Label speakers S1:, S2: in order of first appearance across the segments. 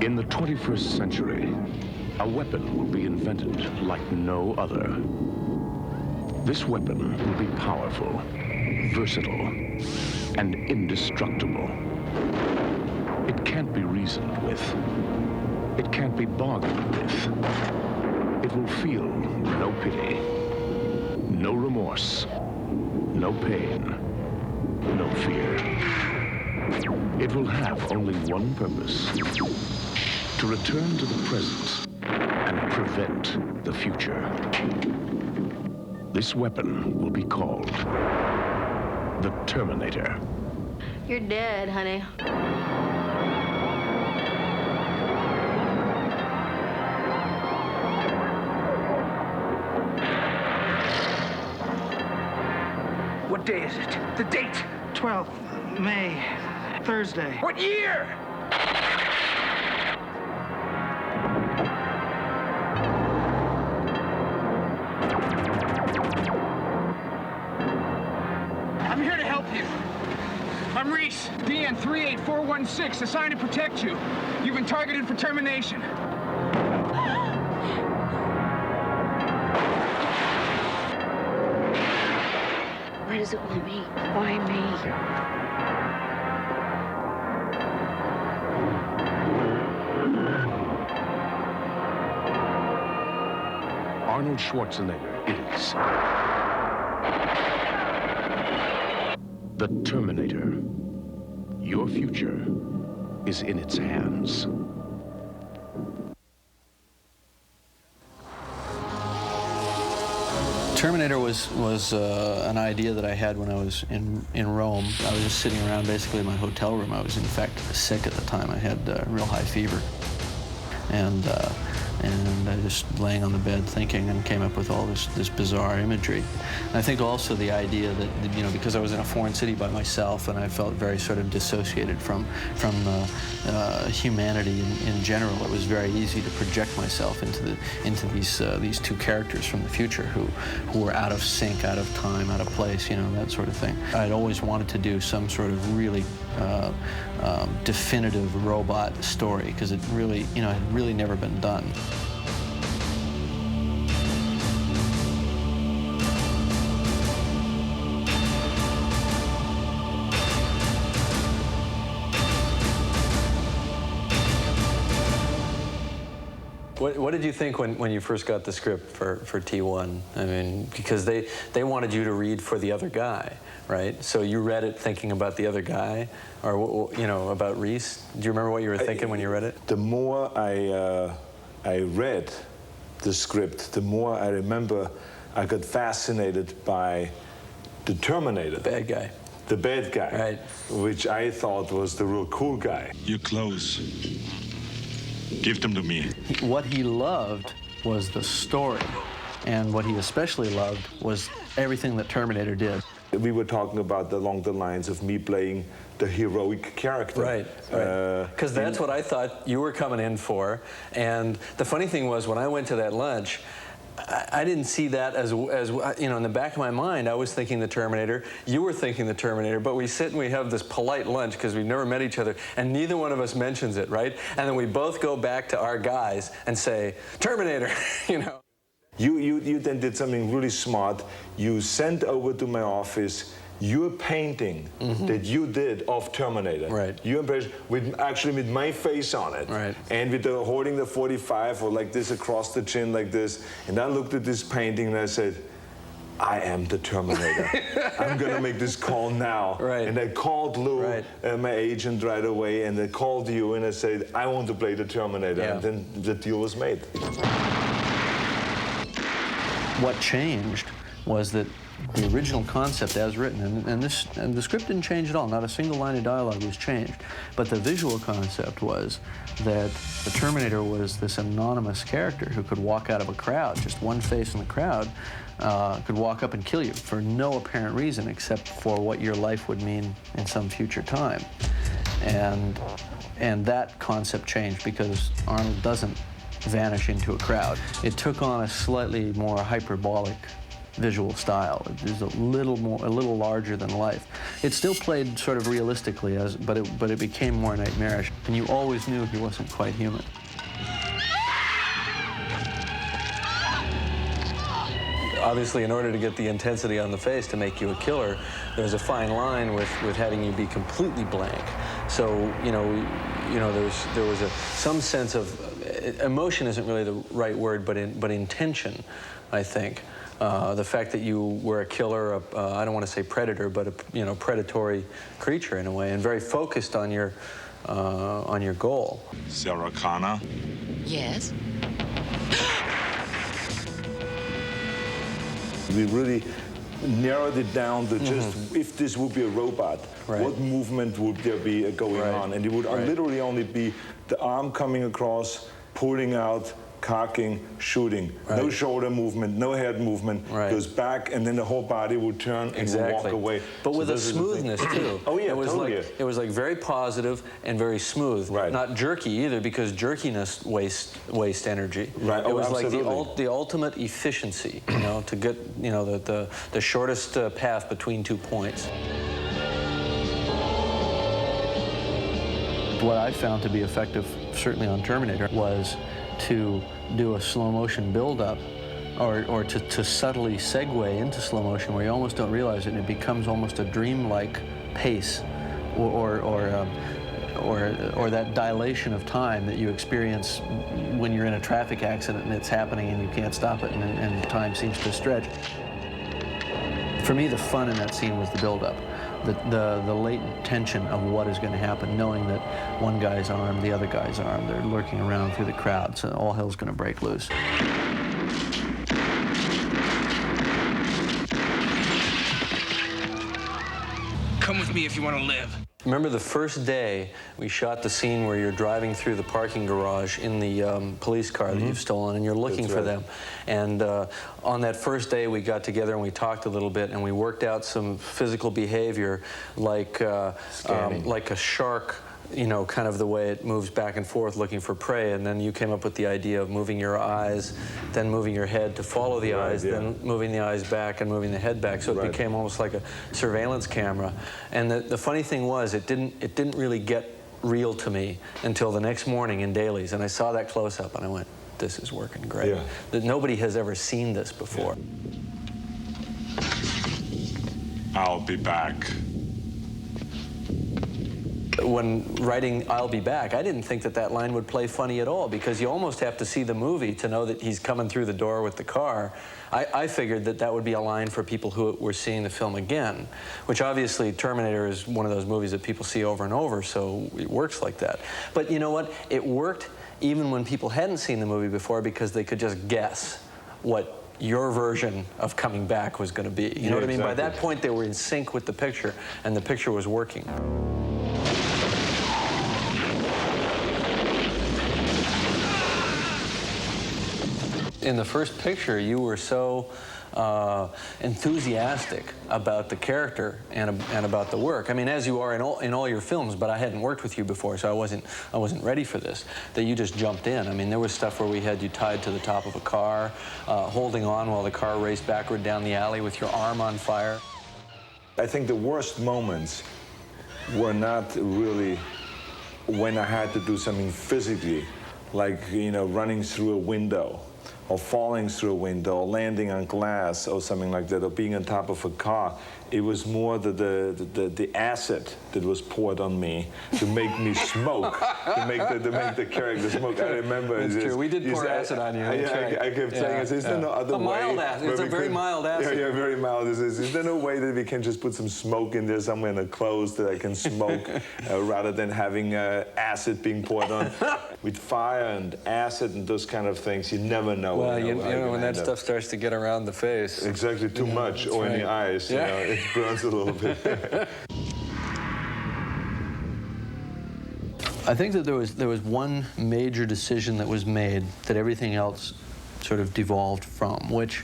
S1: In the 21st century, a weapon will be invented like no other. This weapon will be powerful, versatile, and indestructible. It can't be reasoned with. It can't be bargained with. It will feel no pity, no remorse, no pain, no fear. It will have only one purpose: to return to the present and prevent the future. This weapon will be called the Terminator.
S2: You're dead, honey.
S3: What day is it? The date!
S4: 12th May, Thursday.
S3: What year? I'm here to help you. I'm Reese, DN 38416, assigned to protect you. You've been targeted for termination.
S2: Why does it want me? Why me?
S1: Arnold Schwarzenegger is the Terminator. Your future is in its hands.
S5: Terminator was an idea that I had when I was in Rome. I was just sitting around basically in my hotel room. I was in fact sick at the time. I had real high fever. And I just laying on the bed thinking and came up with all this bizarre imagery. And I think also the idea that, you know, because I was in a foreign city by myself and I felt very sort of dissociated from humanity in general, it was very easy to project myself into these two characters from the future who were out of sync, out of time, out of place, you know, that sort of thing. I'd always wanted to do some sort of really definitive robot story because it really, you know, had really never been done. What did you think when you first got the script for T1? I mean, because they wanted you to read for the other guy, right? So you read it thinking about the other guy, or, you know, about Reese? Do you remember what you were thinking when you read it?
S6: The more I read the script, the more I remember I got fascinated by the Terminator.
S5: The bad guy.
S6: The bad guy,
S5: right.
S6: Which I thought was the real cool guy.
S7: Your clothes. Give them to me.
S5: What he loved was the story, and what he especially loved was everything that Terminator did.
S6: We were talking about along the lines of me playing the heroic character.
S5: Right, because that's what I thought you were coming in for. And the funny thing was, when I went to that lunch, I didn't see that as you know, in the back of my mind, I was thinking the Terminator, you were thinking the Terminator, but we sit and we have this polite lunch because we've never met each other, and neither one of us mentions it, right? And then we both go back to our guys and say, Terminator, you know.
S6: You then did something really smart. You sent over to my office your painting that you did of Terminator.
S5: Right.
S6: You impressed actually with my face on it.
S5: Right.
S6: And with the holding the 45 or like this across the chin like this. And I looked at this painting and I said, I am the Terminator. I'm gonna make this call now.
S5: Right.
S6: And I called Lou, my agent, right away, and I called you and I said, I want to play the Terminator.
S5: Yeah.
S6: And then the deal was made.
S5: What changed was that the original concept as written, and the script didn't change at all, not a single line of dialogue was changed, but the visual concept was that the Terminator was this anonymous character who could walk out of a crowd, just one face in the crowd, could walk up and kill you for no apparent reason except for what your life would mean in some future time. And that concept changed because Arnold doesn't vanish into a crowd. It took on a slightly more hyperbolic visual style. It was a little larger than life. It still played sort of realistically, but it became more nightmarish, and you always knew he wasn't quite human. Obviously, in order to get the intensity on the face to make you a killer, there's a fine line with having you be completely blank. So, there was some sense of emotion isn't really the right word, but intention, I think. The fact that you were a killer, I don't want to say predator, but a predatory creature in a way, and very focused on your goal.
S7: Sarah Connor?
S8: Yes?
S6: We really narrowed it down to just if this would be a robot, what movement would there be going on? And it would literally only be the arm coming across, pulling out, cocking, shooting. No shoulder movement, no head movement. Goes back, and then the whole body would turn and walk away.
S5: But with a smoothness too.
S6: Oh yeah, totally.
S5: It was like very positive and very smooth. Not jerky either, because jerkiness wastes energy. It was like the ultimate efficiency, to get the shortest path between 2 points. What I found to be effective, certainly on Terminator, was to do a slow motion build-up, or to subtly segue into slow motion where you almost don't realize it, and it becomes almost a dreamlike pace, or that dilation of time that you experience when you're in a traffic accident and it's happening and you can't stop it, and time seems to stretch. For me, the fun in that scene was the build-up. The latent tension of what is going to happen, knowing that one guy's armed, the other guy's armed, they're lurking around through the crowd, so all hell's going to break loose.
S3: Come with me if you want to live.
S5: Remember the first day we shot the scene where you're driving through the parking garage in the police car that you've stolen, and you're looking for them. And on that first day we got together and we talked a little bit, and we worked out some physical behavior like a shark, kind of the way it moves back and forth looking for prey. And then you came up with the idea of moving your eyes, then moving your head to follow the eyes, then moving the eyes back and moving the head back. So it became almost like a surveillance camera. And the funny thing was, it didn't really get real to me until the next morning in dailies. And I saw that close-up and I went, this is working great. That nobody has ever seen this before.
S7: I'll be back.
S5: When writing I'll Be Back, I didn't think that line would play funny at all, because you almost have to see the movie to know that he's coming through the door with the car. I figured that would be a line for people who were seeing the film again, which obviously Terminator is one of those movies that people see over and over, so it works like that. But you know what? It worked even when people hadn't seen the movie before, because they could just guess what your version of coming back was going to be. You know what I mean? By that point, they were in sync with the picture, and the picture was working. In the first picture, you were so enthusiastic about the character and about the work. I mean, as you are in all your films, but I hadn't worked with you before, so I wasn't ready for this. That you just jumped in. I mean, there was stuff where we had you tied to the top of a car, holding on while the car raced backward down the alley with your arm on fire.
S6: I think the worst moments were not really when I had to do something physically, like running through a window, or falling through a window, or landing on glass, or something like that, or being on top of a car. It was more the acid that was poured on me to make me smoke, to make the character smoke. I remember.
S5: That's true. We did pour acid on you.
S6: I kept saying, is there no other way?
S5: Mild acid. It's a very mild acid.
S6: Yeah, very mild. Is there no way that we can just put some smoke in there somewhere in the clothes that I can smoke, rather than having acid being poured on? With fire and acid and those kind of things, you never know.
S5: Well, you know when that stuff starts to get around the face.
S6: Exactly, too much, or in the eyes. It burns a little bit.
S5: I think that there was one major decision that was made that everything else sort of devolved from, which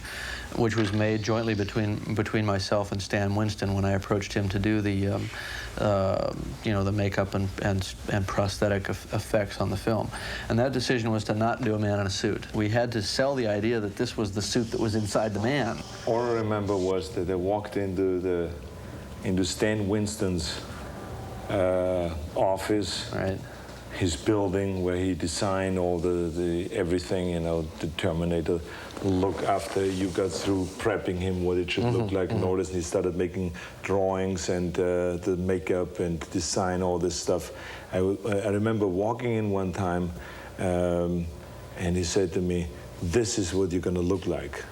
S5: was made jointly between myself and Stan Winston when I approached him to do the the makeup and prosthetic effects on the film. And that decision was to not do a man in a suit. We had to sell the idea that this was the suit that was inside the man.
S6: All I remember was that I walked into Stan Winston's office,
S5: right,
S6: his building where he designed all the everything, you know, the Terminator look after you got through prepping him what it should look like and all this, and he started making drawings and the makeup and design, all this stuff. I remember walking in one time and he said to me, "This is what you're going to look like."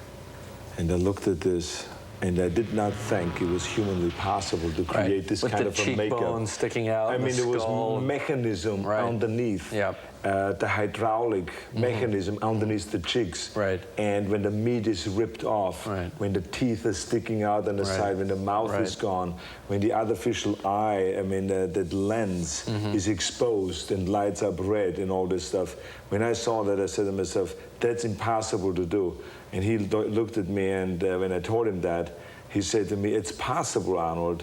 S6: And I looked at this, and I did not think it was humanly possible to create this kind of a makeup.
S5: With the cheekbones sticking out.
S6: I mean, there was mechanism underneath, the hydraulic mechanism underneath the cheeks.
S5: Right.
S6: And when the meat is ripped off, when the teeth are sticking out on the side, when the mouth is gone, when the artificial eye, I mean, that lens is exposed and lights up red and all this stuff. When I saw that, I said to myself, that's impossible to do. And he looked at me, and when I told him that, he said to me, "It's possible, Arnold,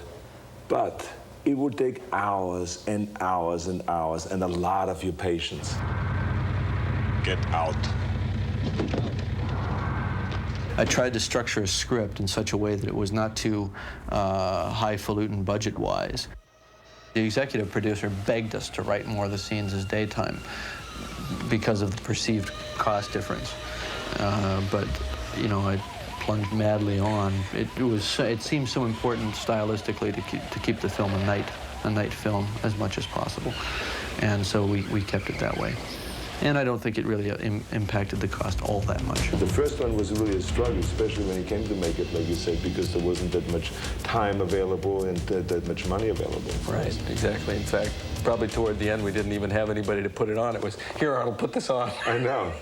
S6: but it would take hours and hours and hours and a lot of your patience."
S7: Get out.
S5: I tried to structure a script in such a way that it was not too highfalutin budget-wise. The executive producer begged us to write more of the scenes as daytime because of the perceived cost difference. But you know, I plunged madly on. It seemed so important stylistically to keep the film a night film as much as possible, and so we kept it that way. And I don't think it really impacted the cost all that much.
S6: The first one was really a struggle, especially when it came to make it, like you said, because there wasn't that much time available and that much money available.
S8: Right, exactly. In fact, probably toward the end, we didn't even have anybody to put it on. It was, "Here, Arnold, put this on."
S6: I know.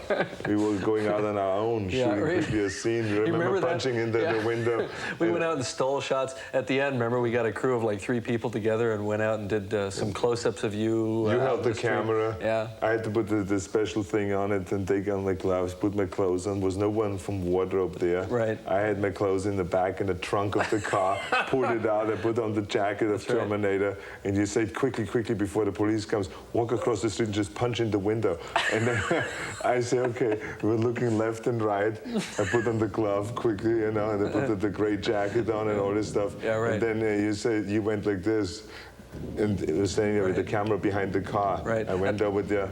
S6: We were going out on our own, shooting quickly a scene. You remember punching into the window?
S8: We went out and stole shots. At the end, remember, we got a crew of like 3 people together and went out and did some close-ups of you.
S6: You held the camera.
S8: Yeah.
S6: I had to put the special thing on it and take on my gloves, put my clothes on. There was no one from wardrobe there.
S8: Right.
S6: I had my clothes in the back in the trunk of the car, pulled it out, I put on the jacket of Terminator, and you said, quickly, before the police comes, walk across the street and just punch in the window. And then I say, okay, we're looking left and right. I put on the glove quickly, you know, and I put the gray jacket on and all this stuff.
S8: Yeah, right.
S6: And then you said, you went like this, and it was standing there with the camera behind the car.
S8: Right.
S6: I went there with the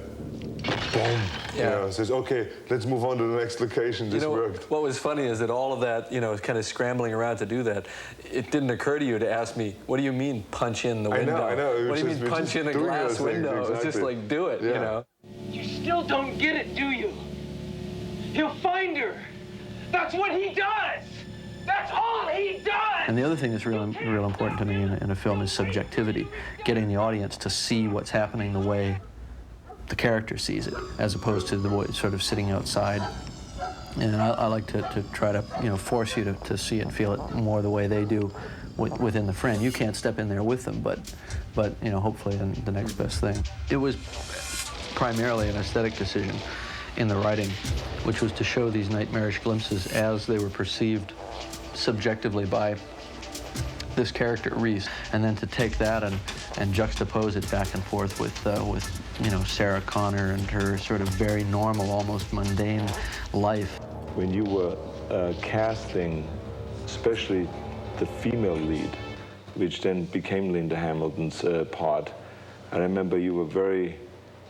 S6: boom. You know, says, okay, let's move on to the next location. This worked.
S8: What was funny is that all of that, you know, kind of scrambling around to do that, it didn't occur to you to ask me, what do you mean punch in the window?
S6: I know.
S8: What do you mean punch in a glass window? Exactly. It's just like, do it, you know.
S3: You still don't get it, do you? He'll find her. That's what he does. That's all he does.
S5: And the other thing that's real important to me in a film is subjectivity, getting the audience to see what's happening the way the character sees it, as opposed to the way it's sort of sitting outside. And I like to try to, you know, force you to see it and feel it more the way they do within the frame. You can't step in there with them, but you know, hopefully the next best thing. It was primarily an aesthetic decision in the writing, which was to show these nightmarish glimpses as they were perceived subjectively by this character, Reese, and then to take that and juxtapose it back and forth with you know, Sarah Connor and her sort of very normal, almost mundane life.
S6: When you were casting, especially the female lead, which then became Linda Hamilton's part, I remember you were very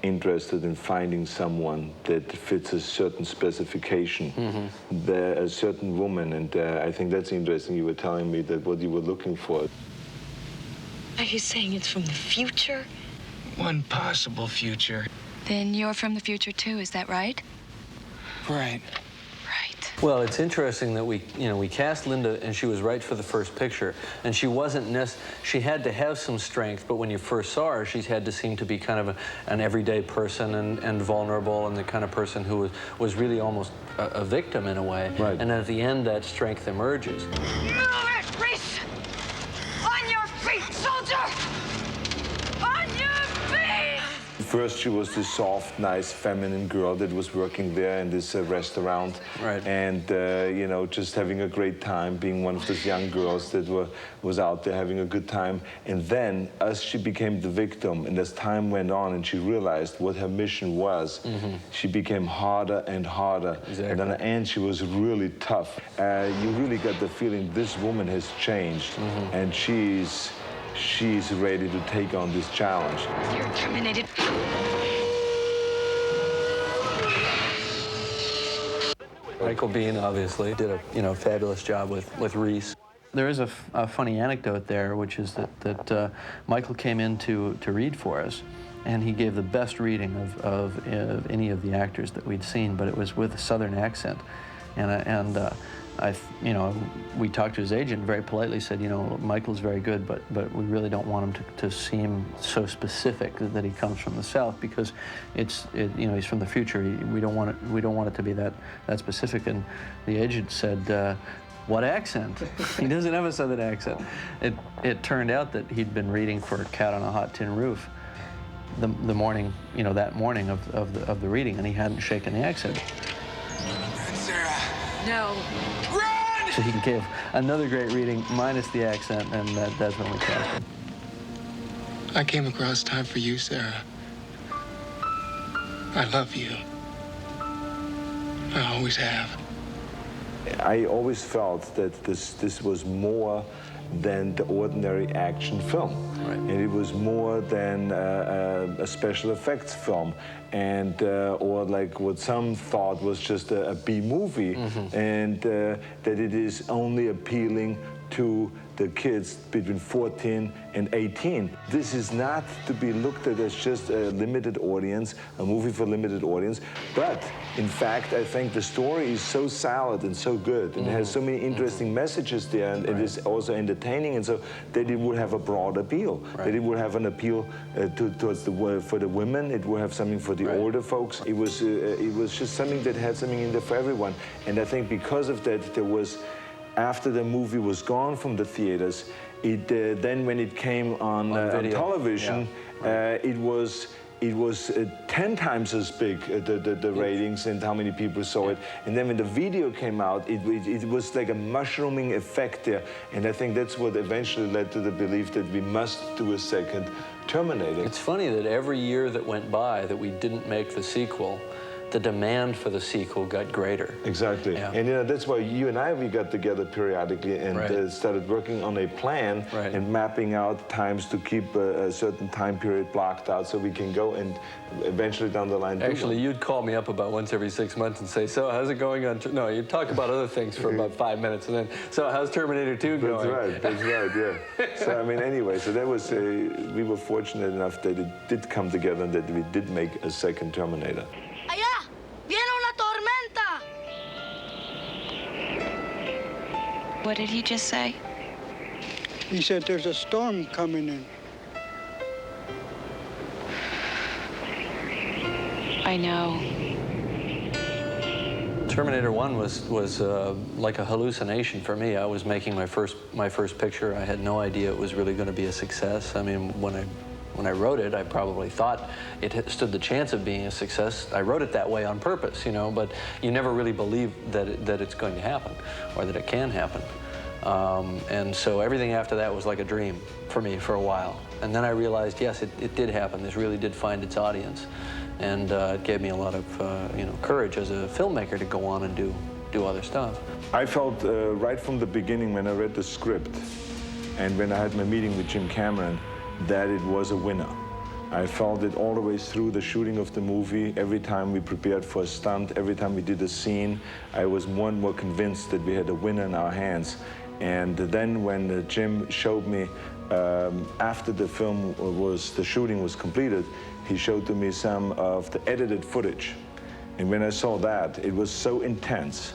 S6: interested in finding someone that fits a certain specification, a certain woman, and I think that's interesting. You were telling me that what you were looking for.
S9: Are you saying it's from the future?
S3: One possible future.
S9: Then you're from the future too, is that right?
S3: Right.
S9: Right.
S8: Well, it's interesting that we cast Linda, and she was right for the first picture, and she wasn't she had to have some strength, but when you first saw her, she had to seem to be kind of an everyday person and vulnerable, and the kind of person who was really almost a victim in a way.
S6: Right.
S8: And at the end, that strength emerges.
S9: Move it, Reese! On your feet, soldier! On your feet!
S6: first she was this soft, nice, feminine girl that was working there in this restaurant.
S8: Right.
S6: And, you know, just having a great time, being one of those young girls that was out there having a good time. And then, as she became the victim, and as time went on and she realized what her mission was, she became harder and harder.
S8: Exactly.
S6: And in the end, she was really tough. You really got the feeling this woman has changed, and she's ready to take on this challenge.
S9: You're terminated.
S8: Michael Biehn obviously did a fabulous job with Reese.
S5: There is a funny anecdote there, which is that Michael came in to read for us, and he gave the best reading of any of the actors that we'd seen, but it was with a Southern accent, we talked to his agent, very politely said, you know, Michael's very good, but we really don't want him to seem so specific that he comes from the South, because you know, he's from the future. We don't want it to be that specific. And the agent said, what accent? He doesn't have a Southern accent. It turned out that he'd been reading for Cat on a Hot Tin Roof the morning, you know, that morning of the reading, and he hadn't shaken the accent.
S3: Sarah.
S9: No.
S3: Run!
S5: So he gave another great reading minus the accent, and that's when we cast him.
S10: I came across time for you, Sarah. I love you. I always have.
S6: I always felt that this was more than the ordinary action film.
S8: Right.
S6: And it was more than a special effects film, and or like what some thought was just a B movie, and that it is only appealing to the kids between 14 and 18. This is not to be looked at as just a limited audience, a movie for limited audience, but in fact, I think the story is so solid and so good, and it has so many interesting messages there, and it is also entertaining, and so that it would have a broad appeal, that it would have an appeal for the women, it would have something for the older folks. It was just something that had something in there for everyone, and I think because of that, there was, after the movie was gone from the theaters, then when it came on television, it was 10 times as big, the ratings and how many people saw it. And then when the video came out, it was like a mushrooming effect there. And I think that's what eventually led to the belief that we must do a second Terminator.
S8: It's funny that every year that went by that we didn't make the sequel, the demand for the sequel got greater.
S6: Exactly.
S8: Yeah.
S6: And you know, that's why you and we got together periodically and started working on a plan and mapping out times to keep a certain time period blocked out so we can go and eventually down the line.
S8: Actually, you'd call me up about once every 6 months and say, so how's it going on? No, you'd talk about other things for about 5 minutes, and then, so how's Terminator 2 going?
S6: That's right, yeah. So I mean, anyway, so that was, we were fortunate enough that it did come together and that we did make a second Terminator.
S2: Allá, viene una tormenta.
S9: What did he just say?
S4: He said there's a storm coming in.
S9: I know.
S8: Terminator 1 was like a hallucination for me. I was making my first picture. I had no idea it was really going to be a success. I mean, when I wrote it, I probably thought it stood the chance of being a success. I wrote it that way on purpose, you know, but you never really believe that it's going to happen or that it can happen. And so everything after that was like a dream for me for a while. And then I realized, yes, it did happen. This really did find its audience. And it gave me a lot of courage as a filmmaker to go on and do other stuff.
S6: I felt right from the beginning when I read the script and when I had my meeting with Jim Camron that it was a winner. I felt it all the way through the shooting of the movie. Every time we prepared for a stunt, every time we did a scene, I was more and more convinced that we had a winner in our hands. And then when Jim showed me, after the shooting was completed, he showed to me some of the edited footage. And when I saw that, it was so intense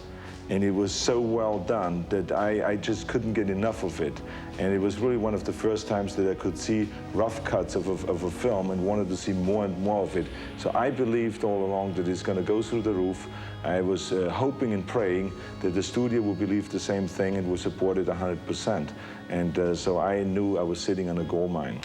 S6: and it was so well done that I just couldn't get enough of it. And it was really one of the first times that I could see rough cuts of a film and wanted to see more and more of it. So I believed all along that it's going to go through the roof. I was hoping and praying that the studio would believe the same thing and would support it 100%. And so I knew I was sitting on a gold mine.